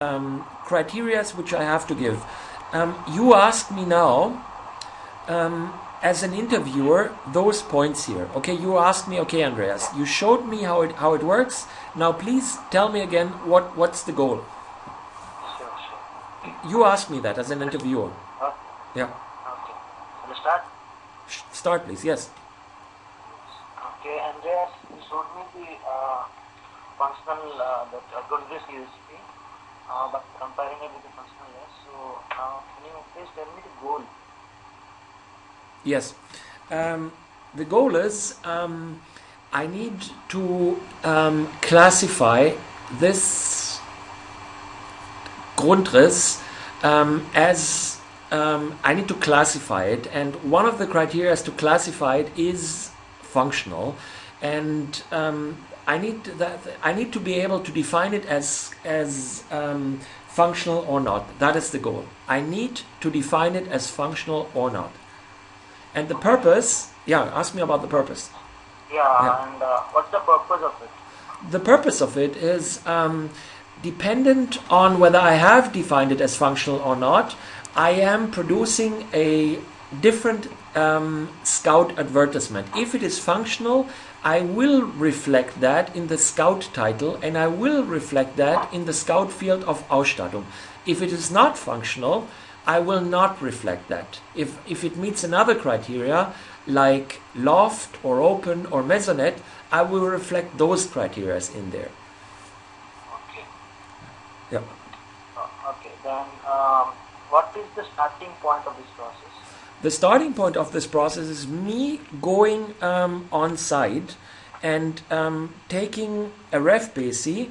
criteria which I have to give. You ask me now, as an interviewer, those points here. Okay, you asked me, okay, Andreas, you showed me how it works. Now please tell me again what's the goal. Sure. You asked me that as an interviewer. Yeah. Okay. Shall I start? Start, please. Yes. Okay, Andreas, you showed me the functional that Grundriss USP, but comparing it with the functional list. So, can you please tell me the goal? Yes. The goal is I need to classify this Grundriss as I need to classify it, and one of the criteria to classify it is functional, and I need to be able to define it as functional or not. That is the goal. I need to define it as functional or not. And the purpose, ask me about the purpose. Yeah. And what's the purpose of it? The purpose of it is dependent on whether I have defined it as functional or not. I am producing a different Scout advertisement. If it is functional, I will reflect that in the Scout title, and I will reflect that in the Scout field of Ausstattung. If it is not functional, I will not reflect that. If it meets another criteria, like loft or open or maisonette, I will reflect those criteria in there. Okay. Yeah. Okay. Then, what is the starting point of this process? The starting point of this process is me going on site and taking a ref BC,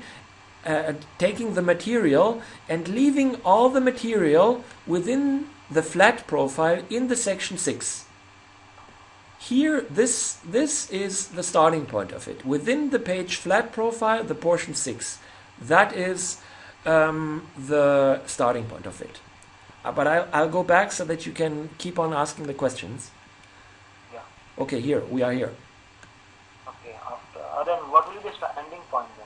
taking the material and leaving all the material within the flat profile in the section 6. Here, this is the starting point of it. Within the page flat profile, the portion 6. That is the starting point of it. But I'll go back so that you can keep on asking the questions. Yeah. Okay, we are here. Okay. After then, what will be the ending point then?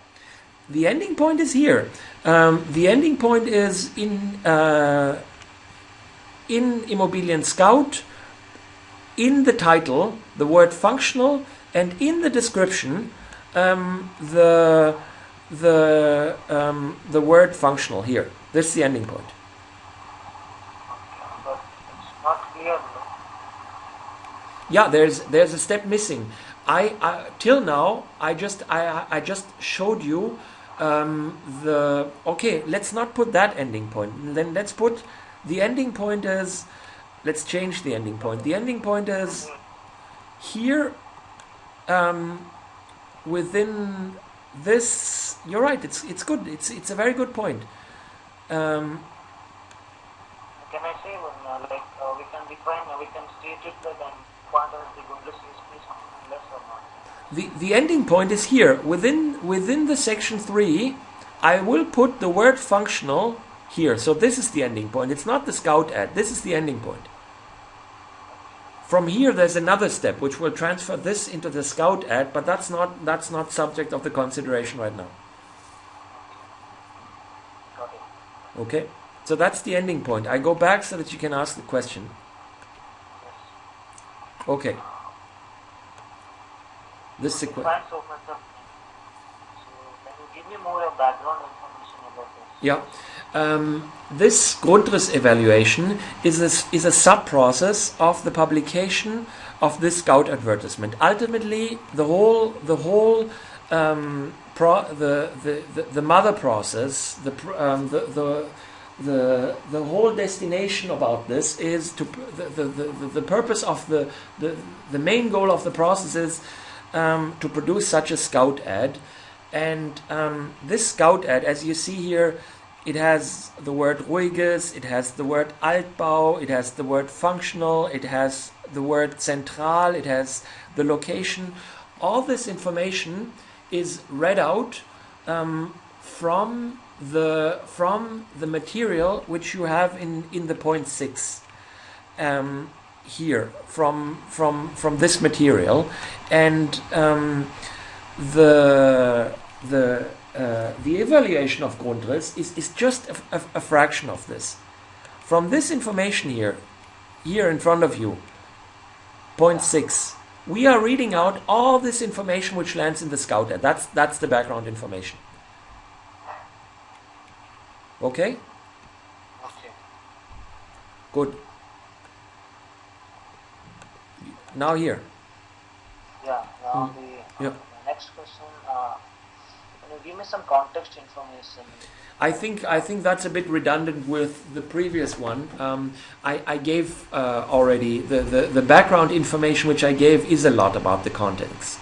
The ending point is here. The ending point is in Immobilien Scout, in the title, the word functional, and in the description, the word functional here. This is the ending point. But it's not clear. Yeah, there's a step missing. Till now I just showed you okay, let's not put that ending point. Then let's put the ending point as, let's change the ending point. The ending point is here within this. You're right, it's good. It's a very good point. Can I say we can define, we can state it that then quantum is the Grundriss USP something less or not? The ending point is here within the section 3. I will put the word functional here. So this is the ending point. It's not the Scout ad. This is the ending point. From here, there's another step which will transfer this into the Scout ad, but that's not subject of the consideration right now. Got it. Okay. So that's the ending point. I go back so that you can ask the question. Yes. Okay. This is Fine, so much of. So can you give me more of background information about this? Yeah. This Grundriss evaluation is a sub-process of the publication of this Scout advertisement. Ultimately, the mother process, the whole destination about this is to the purpose of the main goal of the process is to produce such a Scout ad, and this Scout ad, as you see here, it has the word ruhiges, it has the word Altbau, it has the word functional, it has the word zentral, it has the location. All this information is read out from the material which you have in the point 6 here from this material, and the the evaluation of Grundriss is just a fraction of this. From this information here in front of you, 0.6, we are reading out all this information which lands in the scout ad. That's the background information. Okay? Okay. Good. Now here. Yeah. Now Yeah. the next question. Can you give me some context information? I think that's a bit redundant with the previous one. I gave already the background information which I gave is a lot about the context.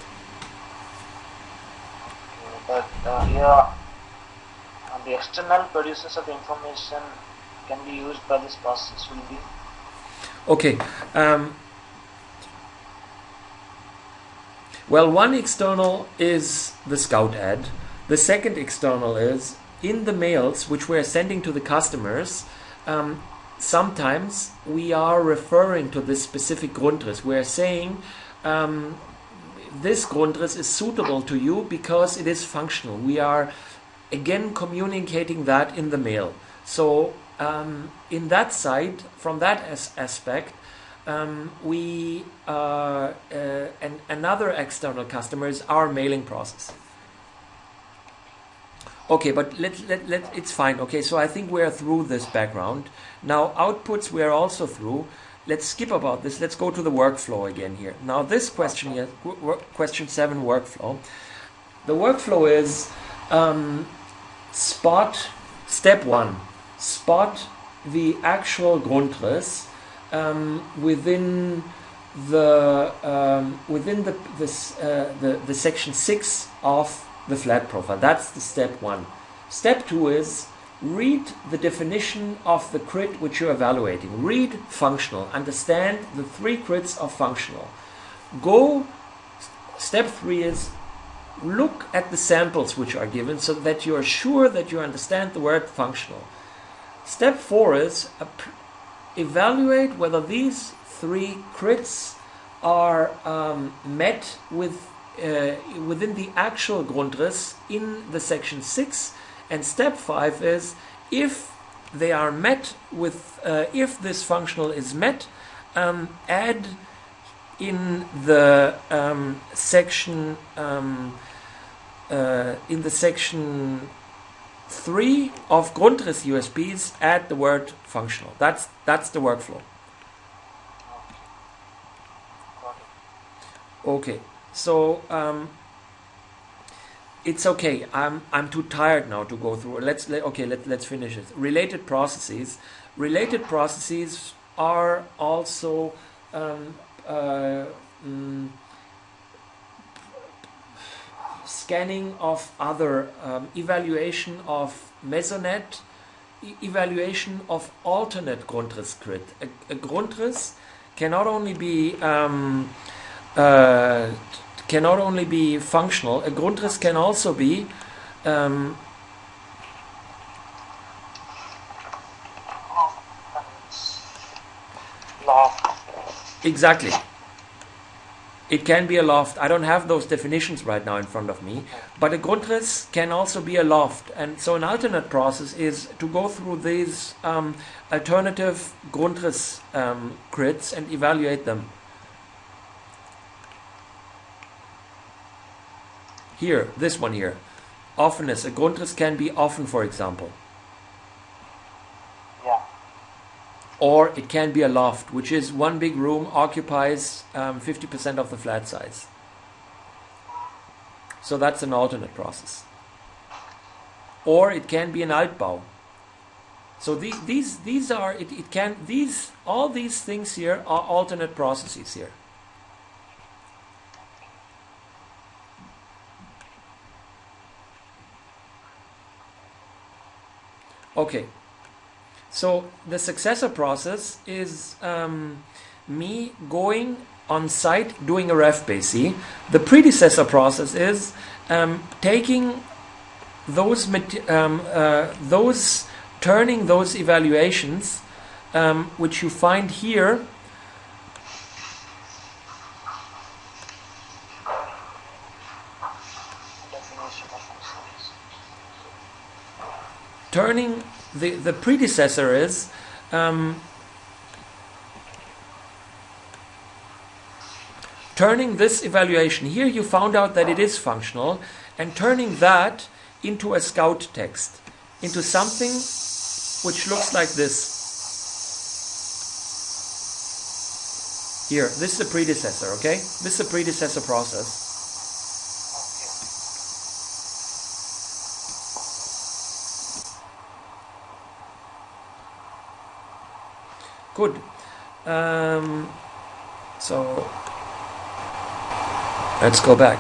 But here, the external producers of the information can be used by this process will be. Okay. Well, one external is the scout ad. The second external is in the mails which we're sending to the customers. Sometimes we are referring to this specific Grundriss. We're saying this Grundriss is suitable to you because it is functional. We are again communicating that in the mail. So in that side, from that aspect, we and another external customer is our mailing process. Okay, but it's fine. Okay, so I think we are through this background. Now outputs we are also through. Let's skip about this. Let's go to the workflow again here. Now this question here, question 7, workflow. The workflow is step 1, spot the actual Grundriss within the section 6 of the flat profile. That's the step 1. Step 2 is read the definition of the crit which you're evaluating. Read functional. Understand the 3 crits of functional. Step 3 is look at the samples which are given so that you are sure that you understand the word functional. Step 4 is evaluate whether these 3 crits are met within the actual Grundriss in the section 6, and step 5 is if they are met with if this functional is met, add in the section 3 of Grundriss USPs, add the word functional. That's the workflow. Okay, so it's okay. I'm too tired now to go through. Let's finish it. Related processes. Related processes are also scanning of other evaluation of mesonet, evaluation of alternate Grundriss crit. A Grundriss cannot only be functional. A Grundriss can also be Loft. exactly. It can be a loft. I don't have those definitions right now in front of me, but a Grundriss can also be a loft. And so an alternate process is to go through these alternative Grundriss crits and evaluate them. Here, this one here. Offenness. A Grundriss can be offen, for example. Yeah. Or it can be a loft, which is one big room, occupies 50% of the flat size. So that's an alternate process. Or it can be an Altbau. So these are all these things here are alternate processes here. Okay. So the successor process is me going on site doing a ref base. The predecessor process is taking turning those evaluations which you find here Definition of functions. the predecessor is turning this evaluation. Here you found out that it is functional, and turning that into a scout text, into something which looks like this. Here, this is the predecessor, okay? This is the predecessor process. Good. So let's go back.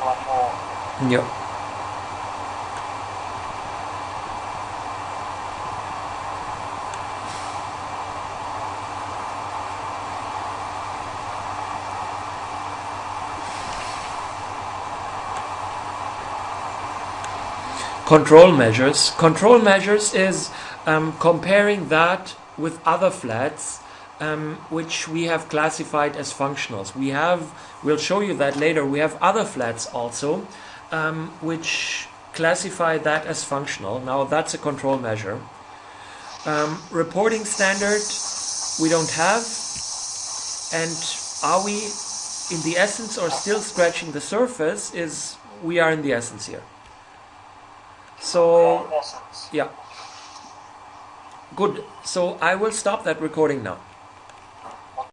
One more. Yeah. Control measures. Control measures is comparing that with other flats which we have classified as functionals. We'll show you that later, we have other flats also which classify that as functional. Now that's a control measure. Reporting standard we don't have, and are we in the essence or still scratching the surface? Is we are in the essence here. So, yeah. Good. So I will stop that recording now.